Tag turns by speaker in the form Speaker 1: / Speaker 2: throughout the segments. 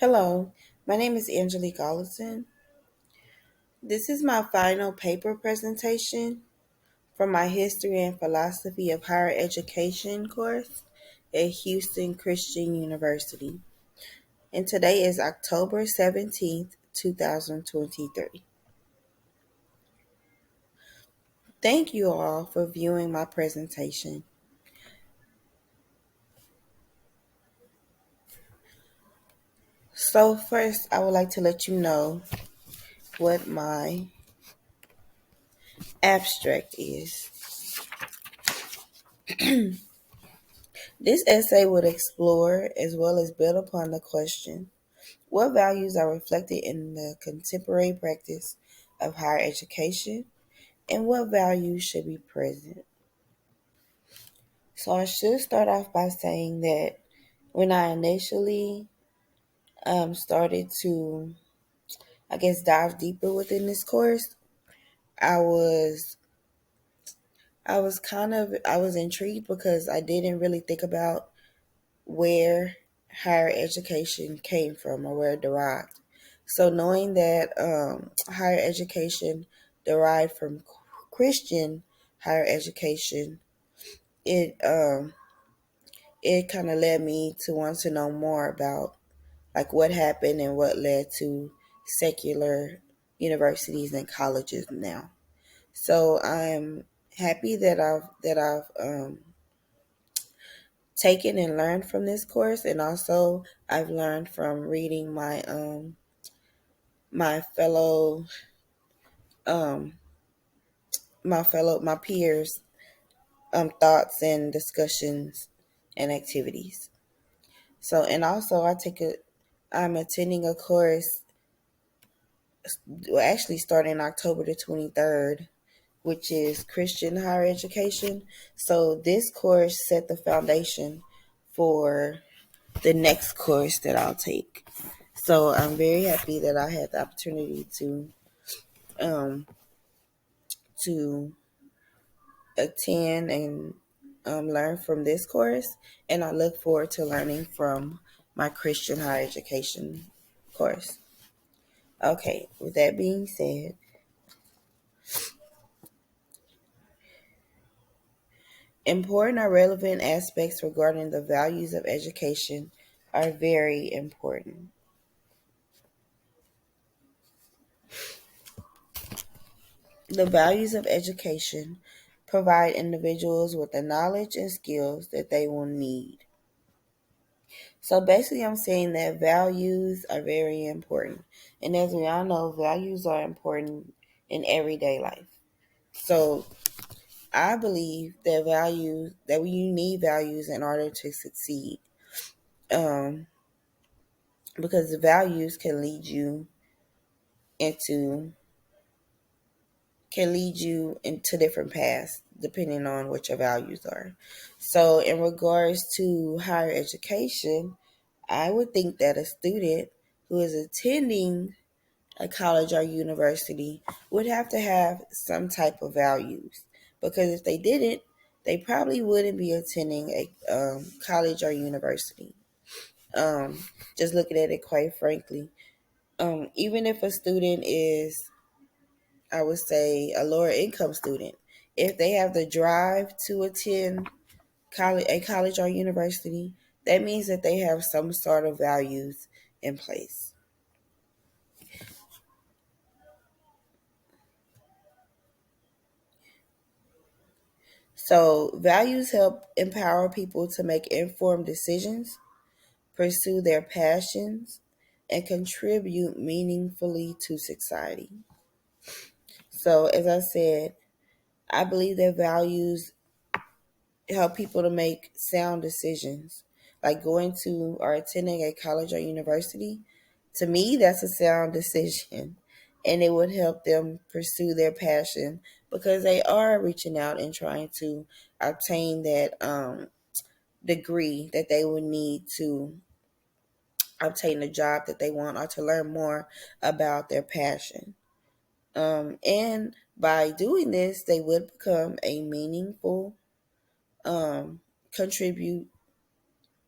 Speaker 1: Hello, my name is Angelique Allison. This is my final paper presentation for my History and Philosophy of Higher Education course at Houston Christian University. And today is October 17th, 2023. Thank you all for viewing my presentation. So, first, I would like to let you know what my abstract is. This essay would explore as well as build upon the question: what values are reflected in the contemporary practice of higher education, and what values should be present? So I should start off by saying that when I initially started to, dive deeper within this course, I was I was intrigued because I didn't really think about where higher education came from or where it derived. So knowing that higher education derived from Christian higher education, it it kind of led me to want to know more about like what happened and what led to secular universities and colleges now. So I'm happy that I've taken and learned from this course, and also I've learned from reading my fellow um my peers thoughts and discussions and activities. So, and also I'm attending a course, actually starting October the 23rd, which is Christian higher education. So this course set the foundation for the next course that I'll take. So I'm very happy that I had the opportunity um to attend and learn from this course, and I look forward to learning from my Christian higher education course. Okay, with that being said, important or relevant aspects regarding the values of education are very important. The values of education provide individuals with the knowledge and skills that they will need. So basically, I'm saying that values are very important. And as we all know, values are important in everyday life. So I believe that you need values in order to succeed. Um, because the values into lead you into different paths depending on what your values are. So in regards to higher education, I would think that a student who is attending a college or university would have to have some type of values, because if they didn't, they probably wouldn't be attending a college or university. Just looking at it quite frankly, even if a student is, I would say, a lower income student, if they have the drive to attend a college or university, that means that they have some sort of values in place. So, values help empower people to make informed decisions, pursue their passions, and contribute meaningfully to society. So, as I said, I believe that values help people to make sound decisions. Like going to or attending a college or university, to me, that's a sound decision. And it would help them pursue their passion because they are reaching out and trying to obtain that degree that they would need to obtain the job that they want or to learn more about their passion. And by doing this, they would become a meaningful contribute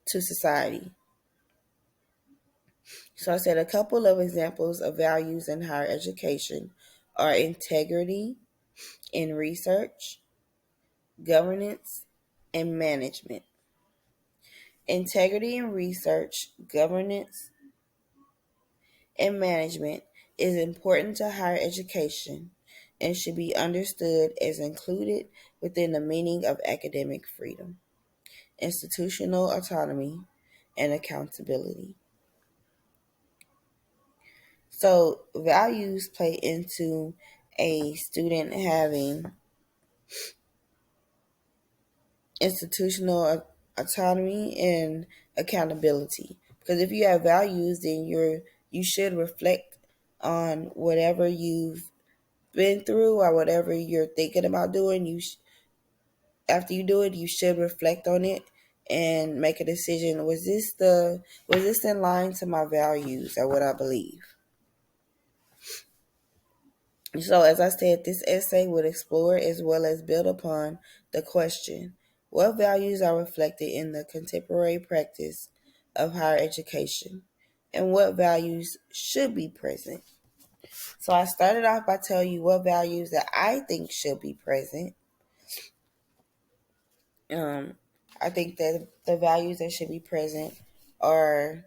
Speaker 1: to society. So I said a couple of examples of values in higher education are integrity in research, governance, and management. Integrity in research, governance, and management is important to higher education and should be understood as included within the meaning of academic freedom, institutional autonomy, and accountability. So, values play into a student having institutional autonomy and accountability. Because if you have values, then you should reflect on whatever you've been through or whatever you're thinking about doing. After you do it, you should reflect on it and make a decision. Was this in line to my values or what I believe? So, as I said, this essay would explore as well as build upon the question: what values are reflected in the contemporary practice of higher education, and what values should be present? So, I started off by telling you what values that I think should be present. Um, I think that the values that should be present are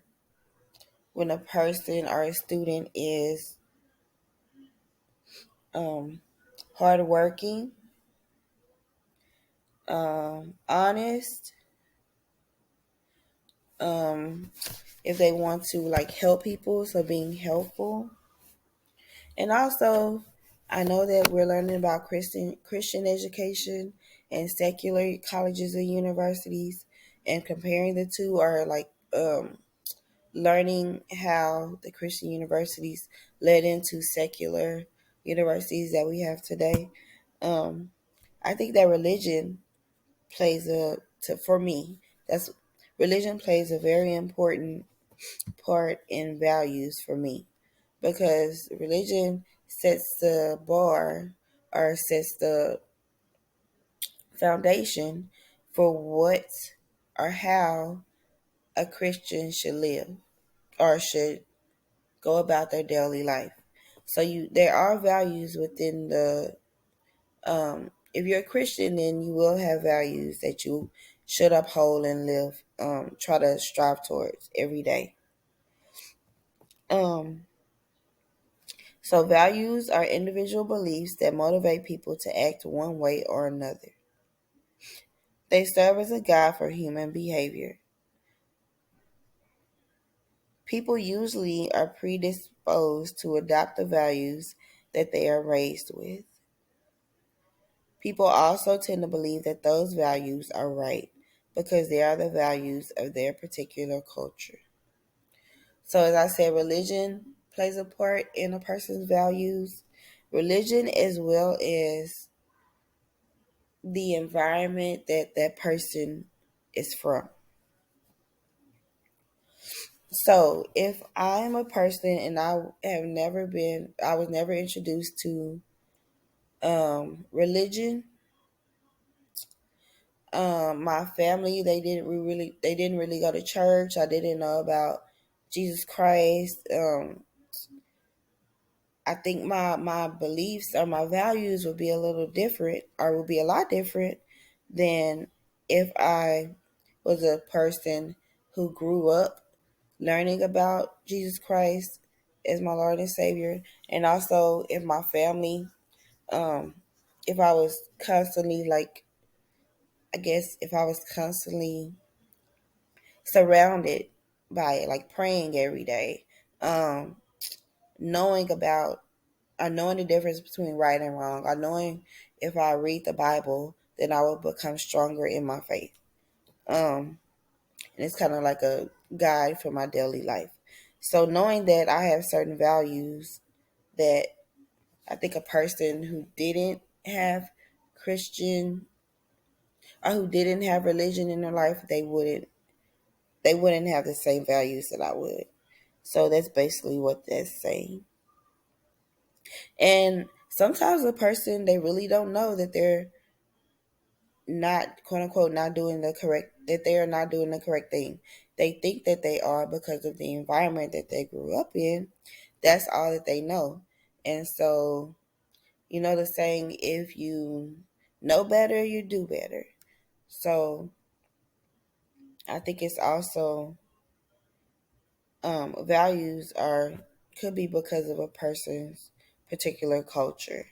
Speaker 1: when a person or a student is um, hardworking, honest, um, if they want to like help people, so being helpful. And also, I know that we're learning about Christian education and secular colleges and universities, and comparing the two are like learning how the Christian universities led into secular universities that we have today. Um, I think that religion plays for me, that's religion plays a very important part in values for me because religion sets the bar or sets the foundation for what or how a Christian should live or should go about their daily life. So there are values within the if you're a Christian, then you will have values that you should uphold and live, try to strive towards every day. Um, so values are individual beliefs that motivate people to act one way or another. They serve as a guide for human behavior. People usually are predisposed to adopt the values that they are raised with. People also tend to believe that those values are right because they are the values of their particular culture. So, as I said, religion plays a part in a person's values. Religion, as well as the environment that that person is from. So, if I'm a person and I was never introduced to religion. My family, they didn't really go to church. I didn't know about Jesus Christ. I think my beliefs or my values would be a little different, or would be a lot different than if I was a person who grew up learning about Jesus Christ as my Lord and Savior, and also if my family, um, if I was constantly like, I guess if I was constantly surrounded by it, like praying every day, um, knowing about, knowing the difference between right and wrong, or knowing if I read the Bible, then I will become stronger in my faith. And it's kind of like a guide for my daily life. So knowing that I have certain values that I think a person who didn't have Christian or who didn't have religion in their life, they wouldn't have the same values that I would. So that's basically what that's saying. And sometimes a person, they really don't know that they're not, quote unquote, not doing the correct, that they are not doing the correct thing. they think that they are because of the environment that they grew up in. That's all that they know. And so, you know the saying, if you know better, you do better. So I think it's also values are could be because of a person's particular culture.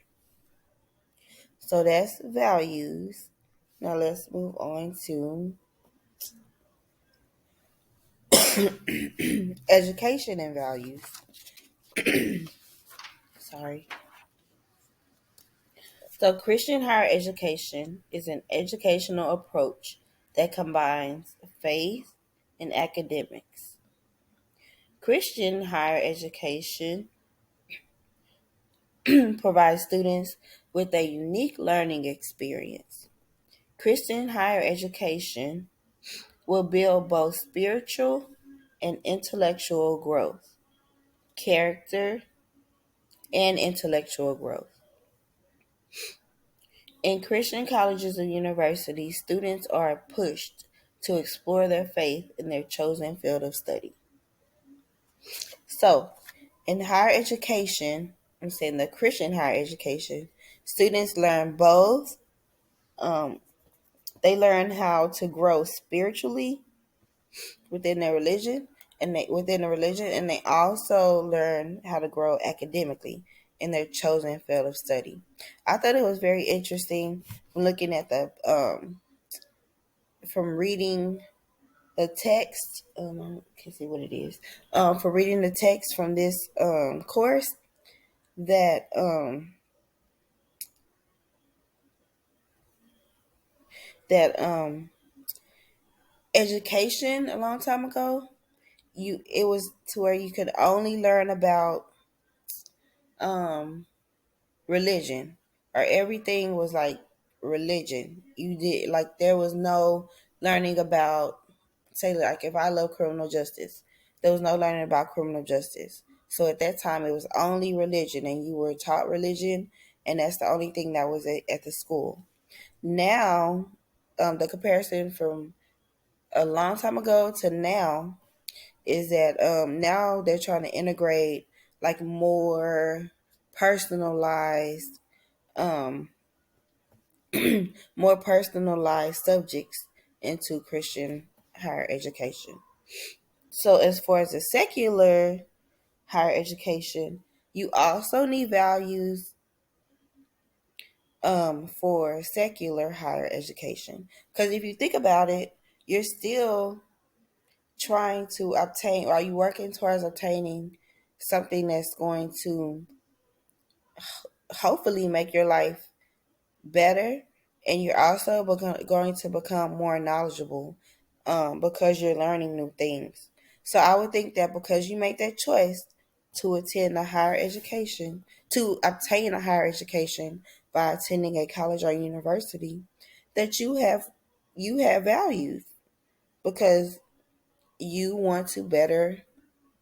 Speaker 1: So that's values. Now let's move on to education and values. Sorry. So Christian higher education is an educational approach that combines faith and academics. Christian higher education provides students with a unique learning experience. Christian higher education will build both spiritual and intellectual growth, character, and intellectual growth. In Christian colleges and universities, students are pushed to explore their faith in their chosen field of study. So, in higher education, I'm saying the Christian higher education, students learn both. Um, they learn how to grow spiritually within their religion, and they also learn how to grow academically in their chosen field of study. I thought it was very interesting from looking at the from reading the text. I can see what it is. For reading the text from this course, that that education a long time ago, it was to where you could only learn about um religion, or everything was like religion. You did like there was no learning about, say, like if I love criminal justice, there was no learning about criminal justice. So at that time it was only religion, and you were taught religion, and that's the only thing that was at the school. Now, the comparison from a long time ago to now is that now they're trying to integrate like more personalized um, more personalized subjects into Christian higher education. So, as far as the secular higher education, you also need values for secular higher education. Because if you think about it, you're still trying to obtain, are you working towards obtaining something that's going to hopefully make your life better, and you're also going to become more knowledgeable because you're learning new things. So I would think that because you make that choice to attend a higher education, to obtain a higher education by attending a college or university, that you have values, because you want to better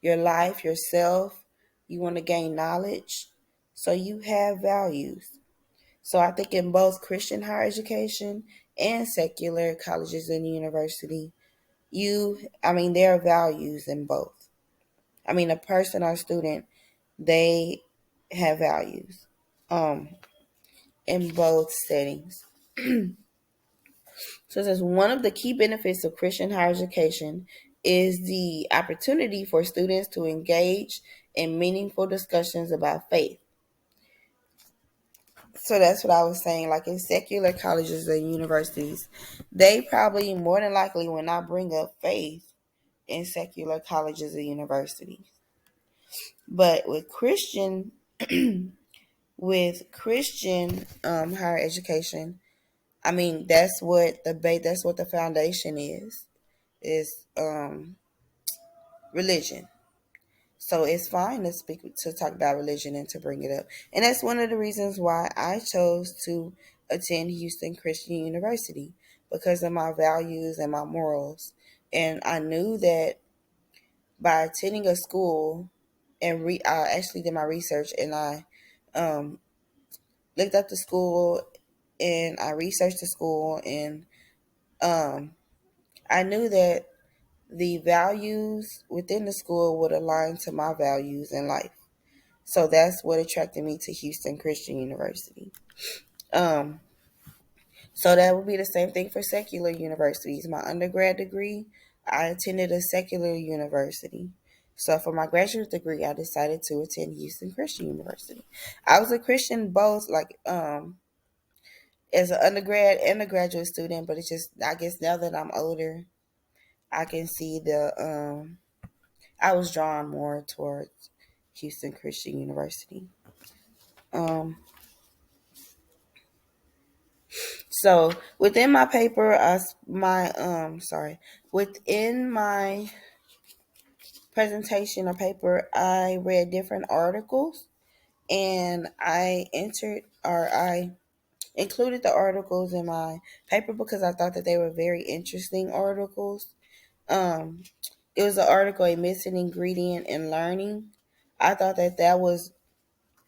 Speaker 1: your life, yourself, you want to gain knowledge, so you have values. So I think in both Christian higher education and secular colleges and university, there are values in both. A person or student, they have values um, in both settings. So it says one of the key benefits of Christian higher education is the opportunity for students to engage in meaningful discussions about faith. So that's what I was saying. Like in secular colleges and universities, they probably more than likely will not bring up faith in secular colleges and universities. But with Christian higher education, that's what the foundation is religion. So it's fine to talk about religion and to bring it up. And that's one of the reasons why I chose to attend Houston Christian University, because of my values and my morals. And I knew that by attending a school I actually did my research, and I um, looked up the school, and I researched the school, and I knew that the values within the school would align to my values in life. So that's what attracted me to Houston Christian University. Um, so that would be the same thing for secular universities. My undergrad degree, I attended a secular university. So for my graduate degree, I decided to attend Houston Christian University. I was a Christian both as an undergrad and a graduate student, but it's just I guess now that I'm older, I can see I was drawn more towards Houston Christian University. Um, so within my paper, within my presentation or paper, I read different articles and I included the articles in my paper because I thought that they were very interesting articles. Um, it was an article, A Missing Ingredient in Learning. I thought that that was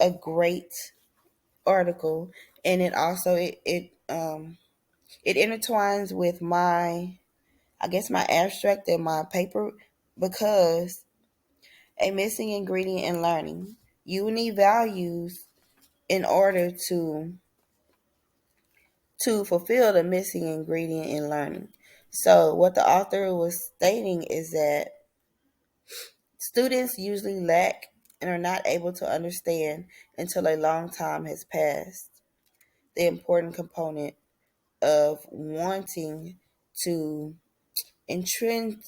Speaker 1: a great article, and it intertwines with my abstract and my paper because a missing ingredient in learning. You need values in order to fulfill the missing ingredient in learning. So what the author was stating is that students usually lack and are not able to understand until a long time has passed the important component of wanting to intrinsic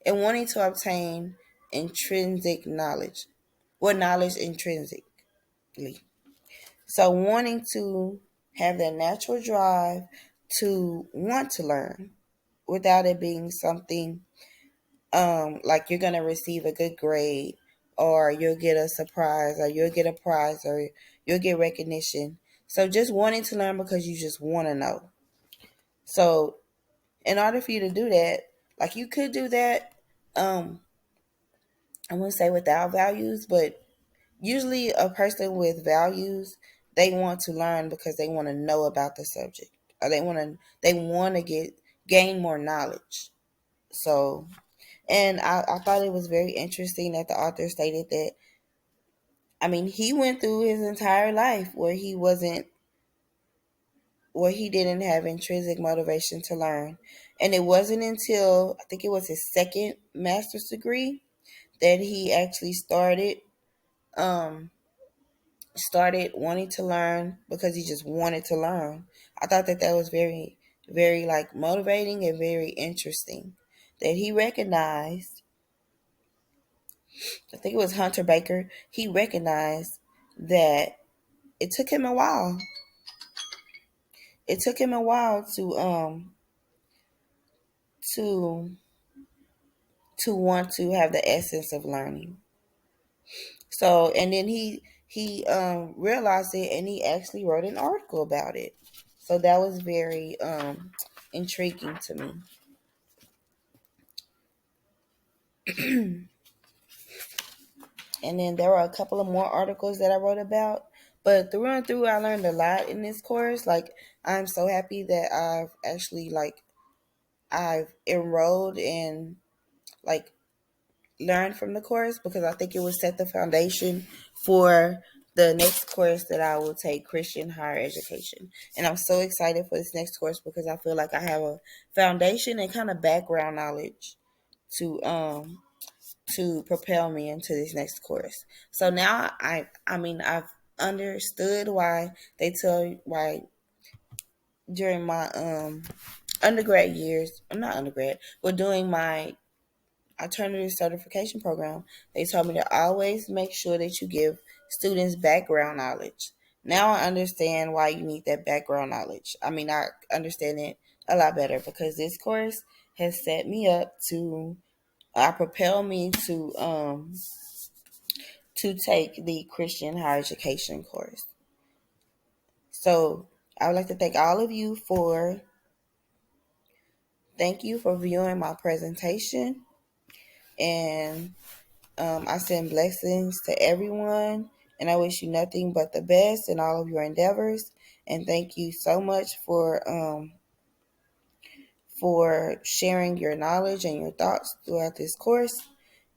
Speaker 1: and wanting to obtain intrinsic knowledge. What knowledge intrinsically? So wanting to have that natural drive to want to learn without it being something like you're gonna receive a good grade or you'll get a surprise or you'll get a prize or you'll get recognition. So just wanting to learn because you just want to know. So in order for you to do that, like you could do that, I wouldn't say without values, but usually a person with values, they want to learn because they want to know about the subject or they want to gain more knowledge. So, and I thought it was very interesting that the author stated that, I mean, he went through his entire life where he didn't have intrinsic motivation to learn. And it wasn't until I think it was his second master's degree that he actually um started wanting to learn because he just wanted to learn. I thought that that was very, very like motivating and very interesting. That he recognized, I think it was Hunter Baker, he recognized that it took him a while. It took him a while to to want to have the essence of learning. So and then he realized it and he actually wrote an article about it. So that was very intriguing to me. And then there were a couple of more articles that I wrote about. But through and through, I learned a lot in this course. Like, I'm so happy that I've enrolled and like learned from the course because I think it will set the foundation for the next course that I will take, Christian higher education. And I'm so excited for this next course because I feel like I have a foundation and kind of background knowledge to um to propel me into this next course. So now I've understood why during my undergrad years, I'm not undergrad, but doing my alternative certification program, they told me to always make sure that you give students background knowledge. Now I understand why you need that background knowledge. I mean, I understand it a lot better because this course has set me up to propel me to take the Christian higher education course. So I would like to thank you for viewing my presentation, and I send blessings to everyone, and I wish you nothing but the best in all of your endeavors. And thank you so much for sharing your knowledge and your thoughts throughout this course.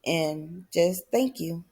Speaker 1: And just thank you.